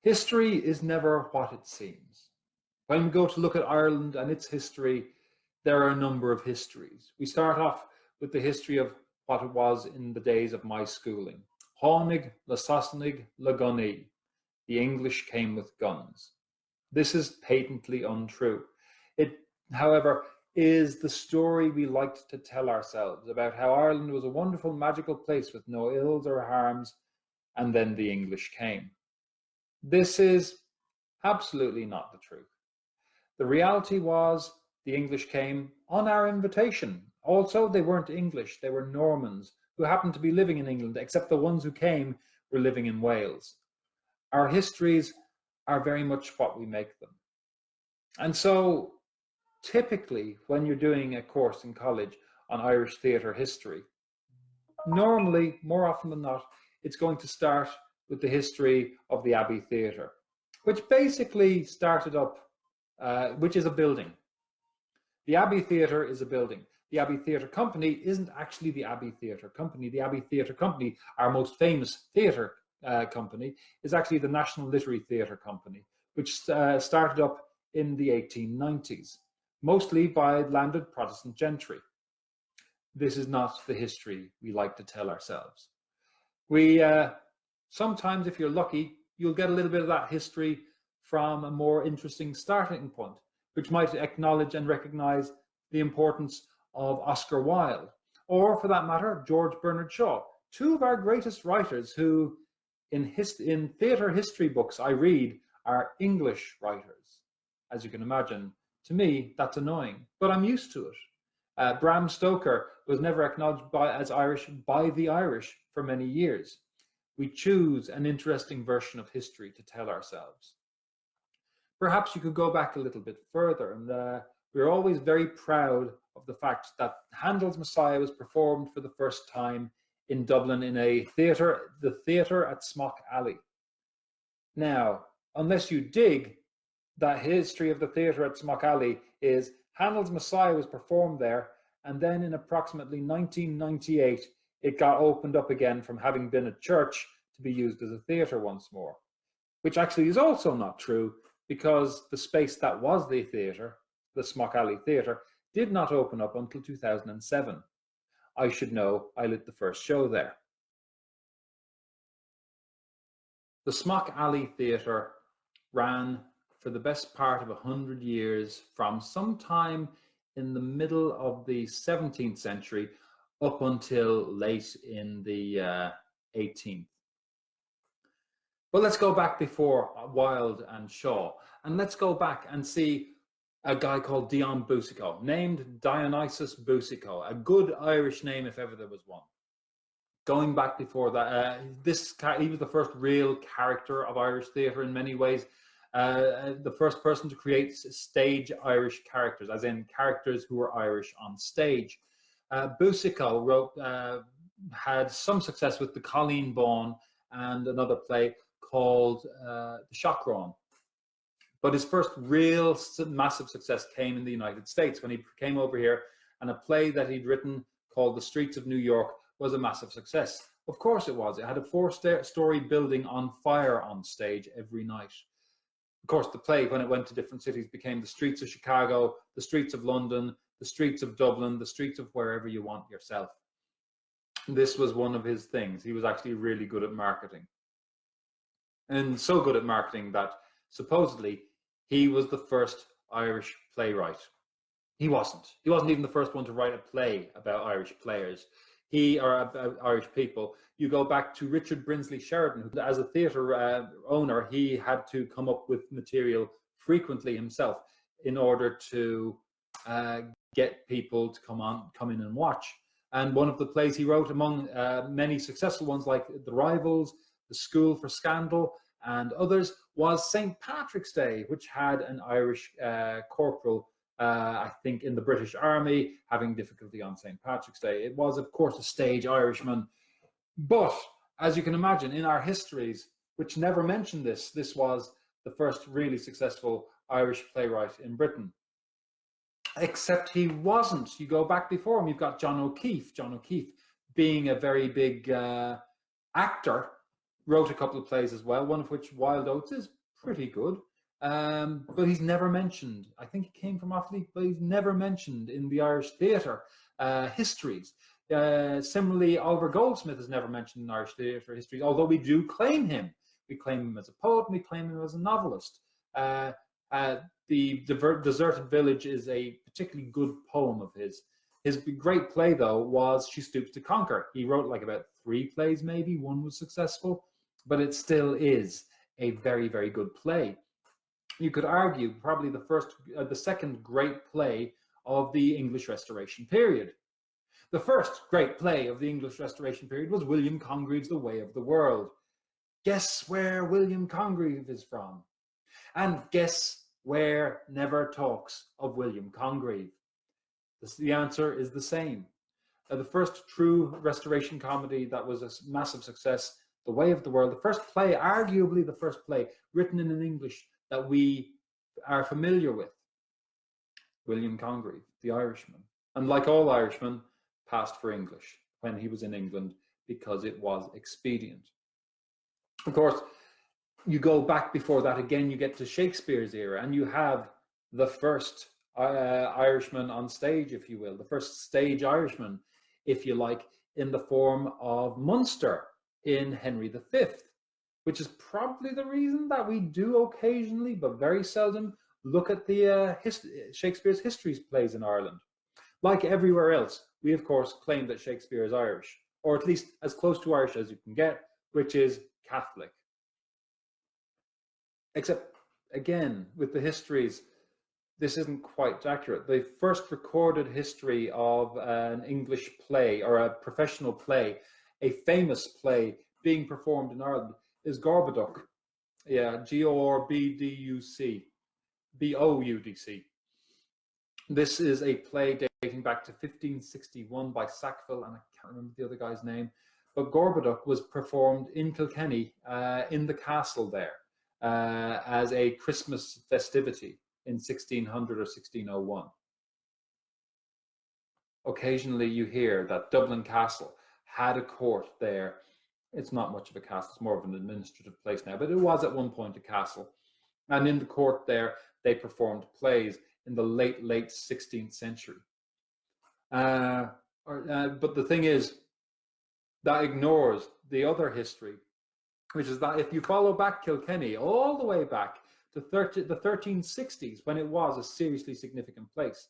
History is never what it seems. When we go to look at Ireland and its history, there are a number of histories. We start off with the history of what it was in the days of my schooling. Hánig, le Sassanig, le Gunní. The English came with guns. This is patently untrue. It, however, is the story we liked to tell ourselves about how Ireland was a wonderful, magical place with no ills or harms, and then the English came. This is absolutely not the truth. The reality was the English came on our invitation. Also, they weren't English, they were Normans who happened to be living in England, except the ones who came were living in Wales. Our histories are very much what we make them. And so, typically, when you're doing a course in college on Irish theatre history, normally, more often than not, it's going to start with the history of the Abbey Theatre, which basically started up, which is a building. The Abbey Theatre is a building. The Abbey Theatre Company isn't actually the Abbey Theatre Company. The Abbey Theatre Company, our most famous theatre company, is actually the National Literary Theatre Company, which started up in the 1890s, mostly by landed Protestant gentry. This is not the history we like to tell ourselves. We sometimes, if you're lucky, you'll get a little bit of that history from a more interesting starting point, which might acknowledge and recognize the importance of Oscar Wilde, or for that matter, George Bernard Shaw, two of our greatest writers who in theatre history books I read are English writers. As you can imagine, to me, that's annoying, but I'm used to it. Bram Stoker was never acknowledged as Irish by the Irish for many years. We choose an interesting version of history to tell ourselves. Perhaps you could go back a little bit further, and we're always very proud of the fact that Handel's Messiah was performed for the first time in Dublin in a theatre, the theatre at Smock Alley. Now, unless you dig, that history of the theatre at Smock Alley is Handel's Messiah was performed there, and then in approximately 1998, it got opened up again from having been a church to be used as a theatre once more, which actually is also not true, because the space that was the theatre, the Smock Alley Theatre, did not open up until 2007. I should know, I lit the first show there. The Smock Alley Theatre ran for the best part of 100 years, from sometime in the middle of the 17th century up until late in the 18th. But let's go back before Wilde and Shaw, and let's go back and see a guy called Dion Boucicault, named Dionysius Boucicault, a good Irish name if ever there was one. Going back before that, he was the first real character of Irish theatre in many ways, the first person to create stage Irish characters, as in characters who were Irish on stage. Boucicault had some success with the Colleen Bawn and another play called The Shockroan. But his first real massive success came in the United States when he came over here, and a play that he'd written called The Streets of New York was a massive success. Of course it was. It had a 4-story building on fire on stage every night. Of course, the play, when it went to different cities, became the streets of Chicago, the streets of London, the streets of Dublin, the streets of wherever you want yourself. This was one of his things. He was actually really good at marketing. And so good at marketing that supposedly he was the first Irish playwright. He wasn't. He wasn't even the first one to write a play about Irish players. About Irish people. You go back to Richard Brinsley Sheridan, who, as a theatre owner, he had to come up with material frequently himself in order to get people to come in and watch. And one of the plays he wrote, among many successful ones like The Rivals, The School for Scandal, and others, was St. Patrick's Day, which had an Irish corporal, I think, in the British Army, having difficulty on St. Patrick's Day. It was, of course, a stage Irishman. But, as you can imagine, in our histories, which never mentioned this, this was the first really successful Irish playwright in Britain. Except he wasn't. You go back before him, you've got John O'Keeffe. John O'Keeffe, being a very big actor, wrote a couple of plays as well, one of which, Wild Oats, is pretty good. But he's never mentioned. I think he came from Offaly, but he's never mentioned in the Irish theatre histories. Similarly, Oliver Goldsmith is never mentioned in Irish theatre histories, although we do claim him. We claim him as a poet, and we claim him as a novelist. The Deserted Village is a particularly good poem of his. His great play, though, was She Stoops to Conquer. He wrote like about 3 plays, maybe. One was successful, but it still is a very, very good play. You could argue probably the second great play of the English Restoration period. The first great play of the English Restoration period was William Congreve's The Way of the World. Guess where William Congreve is from? And guess where never talks of William Congreve? The answer is the same. The first true Restoration comedy that was a massive success, The Way of the World, the first play, arguably the first play written in English that we are familiar with. William Congreve, the Irishman. And like all Irishmen, passed for English when he was in England because it was expedient. Of course, you go back before that again, you get to Shakespeare's era, and you have the first Irishman on stage, if you will, the first stage Irishman, if you like, in the form of Munster in Henry V, which is probably the reason that we do occasionally, but very seldom, look at the Shakespeare's histories plays in Ireland. Like everywhere else, we of course claim that Shakespeare is Irish, or at least as close to Irish as you can get, which is Catholic. Except, again, with the histories, this isn't quite accurate. The first recorded history of an English play, or a professional play, a famous play being performed in Ireland, is Gorboduc. Yeah, Gorbduc, Boudc. This is a play dating back to 1561 by Sackville, and I can't remember the other guy's name. But Gorboduc was performed in Kilkenny, in the castle there, as a Christmas festivity in 1600 or 1601. Occasionally you hear that Dublin Castle had a court there. It's not much of a castle, it's more of an administrative place now, but it was at one point a castle. And in the court there, they performed plays in the late 16th century. But the thing is, that ignores the other history, which is that if you follow back Kilkenny all the way back to the 1360s, when it was a seriously significant place,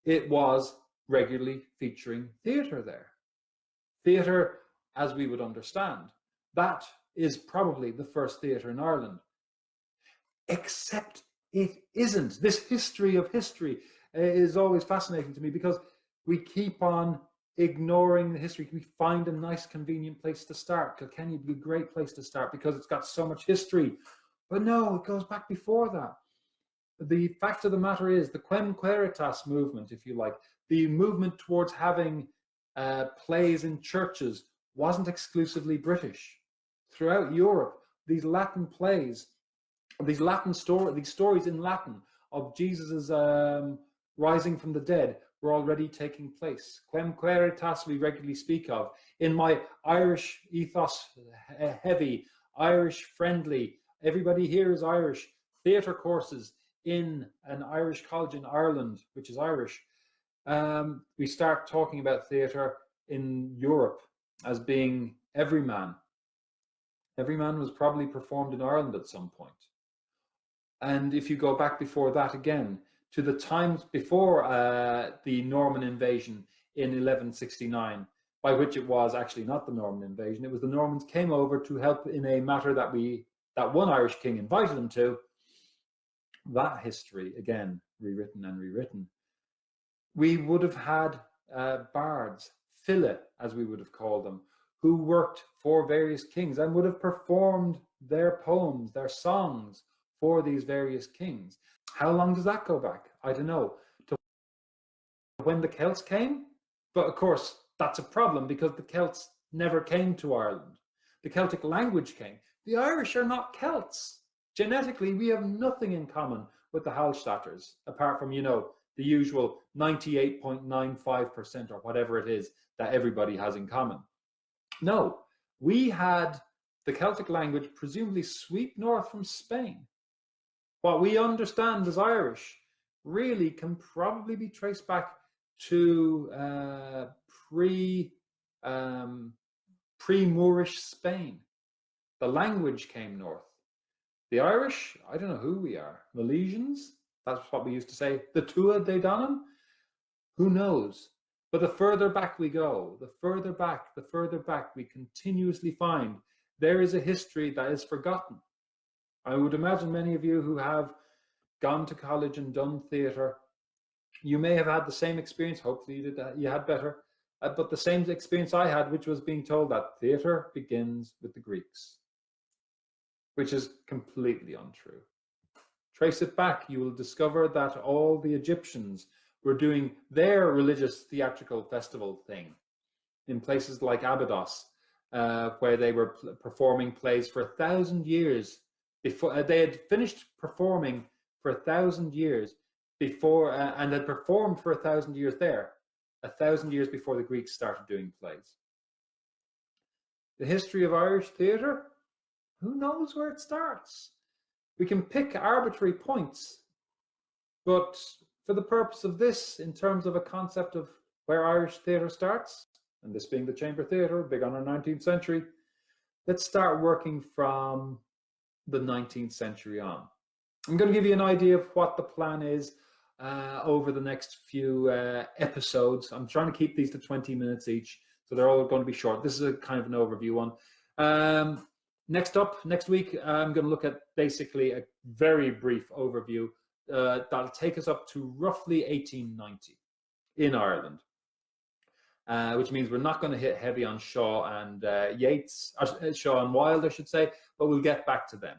it was regularly featuring theatre there. Theatre, as we would understand, that is probably the first theatre in Ireland. Except it isn't. This history of history is always fascinating to me, because we keep on ignoring the history. We find a nice, convenient place to start. Kilkenny would be a great place to start because it's got so much history. But no, it goes back before that. The fact of the matter is, the Quem Queritas movement, if you like, the movement towards having plays in churches, wasn't exclusively British. Throughout Europe, these Latin plays, these stories in Latin of Jesus's rising from the dead were already taking place. Quem Queritas we regularly speak of. In my Irish ethos heavy, Irish friendly, everybody here is Irish, theatre courses in an Irish college in Ireland, which is Irish, we start talking about theatre in Europe as being everyman. Everyman was probably performed in Ireland at some point. And if you go back before that again, to the times before the Norman invasion in 1169, by which it was actually not the Norman invasion, it was the Normans came over to help in a matter that one Irish king invited them to. That history, again, rewritten and rewritten. We would have had bards, file, as we would have called them, who worked for various kings and would have performed their poems, their songs for these various kings. How long does that go back? I don't know. To when the Celts came? But of course, that's a problem because the Celts never came to Ireland. The Celtic language came. The Irish are not Celts. Genetically, we have nothing in common with the Hallstatters, apart from, the usual 98.95% or whatever it is that everybody has in common. No, we had the Celtic language presumably sweep north from Spain. What we understand as Irish really can probably be traced back to pre-Moorish Spain. The language came north. The Irish, I don't know who we are. Milesians? That's what we used to say. The Tua de Danann? Who knows? But the further back we go, the further back we continuously find there is a history that is forgotten. I would imagine many of you who have gone to college and done theatre, you may have had the same experience. Hopefully you had better, but the same experience I had, which was being told that theatre begins with the Greeks, which is completely untrue. Trace it back, you will discover that all the Egyptians were doing their religious theatrical festival thing in places like Abydos, where they were performing plays for 1,000 years before they had finished performing for 1,000 years before, and had performed for 1,000 years there, 1,000 years before the Greeks started doing plays. The history of Irish theatre, who knows where it starts? We can pick arbitrary points, but for the purpose of this, in terms of a concept of where Irish theatre starts, and this being the Chamber Theatre, big on our 19th century, let's start working from the 19th century on. I'm going to give you an idea of what the plan is over the next few episodes. I'm trying to keep these to 20 minutes each, so they're all going to be short. This is a kind of an overview one. Next week, I'm going to look at basically a very brief overview that'll take us up to roughly 1890 in Ireland, which means we're not going to hit heavy on Shaw and Yeats, or Shaw and Wilde, I should say, but we'll get back to them.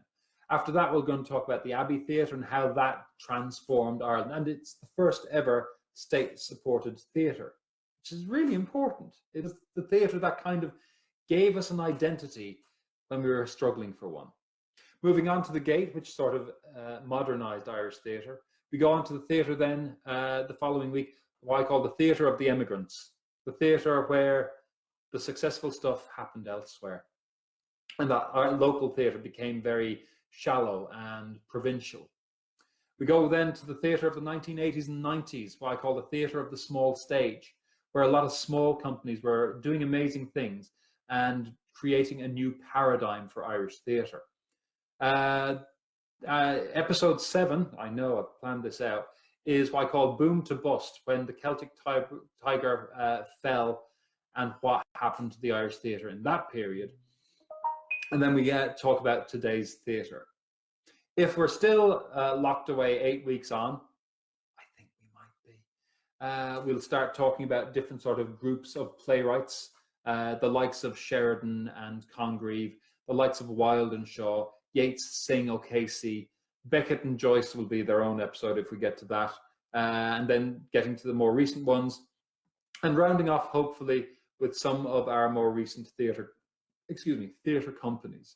After that, we're going to talk about the Abbey Theatre and how that transformed Ireland. And it's the first ever state-supported theatre, which is really important. It is the theatre that kind of gave us an identity when we were struggling for one. Moving on to the Gate, which sort of modernised Irish theatre. We go on to the theatre then the following week, what I call the theatre of the emigrants, the theatre where the successful stuff happened elsewhere. And that our local theatre became very shallow and provincial. We go then to the theatre of the 1980s and 90s, what I call the theatre of the small stage, where a lot of small companies were doing amazing things and creating a new paradigm for Irish theatre. Episode 7, I know I've planned this out, is what I call Boom to Bust, when the Celtic Tiger fell and what happened to the Irish theatre in that period. And then we talk about today's theatre. If we're still locked away 8 weeks on, I think we might be, we'll start talking about different sort of groups of playwrights, the likes of Sheridan and Congreve, the likes of Wilde and Shaw, Yeats, Synge, O'Casey, Beckett and Joyce will be their own episode if we get to that, and then getting to the more recent ones, and rounding off hopefully with some of our more recent theatre companies.